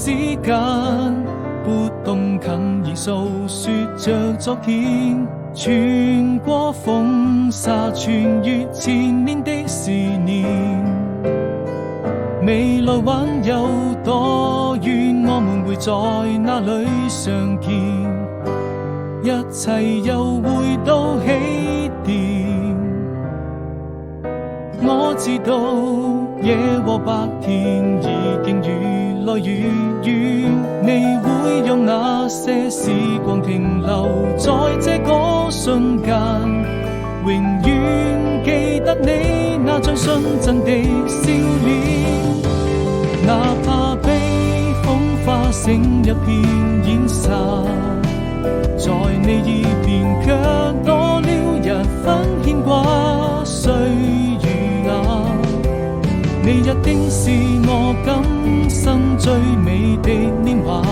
時間，撥動琴弦訴說着昨天，穿過風沙，穿越千年的思念。未來還有多遠，我們會在哪裡相見？一切又回到起點。我知道夜和白天已經越來越遠，你會用那些時光停留在這個瞬間，永遠記得你那張純真的笑臉。哪怕被風化成一片煙沙，在你耳邊卻多了一分牽掛。歲月啊，你一定是我今生最美的年華。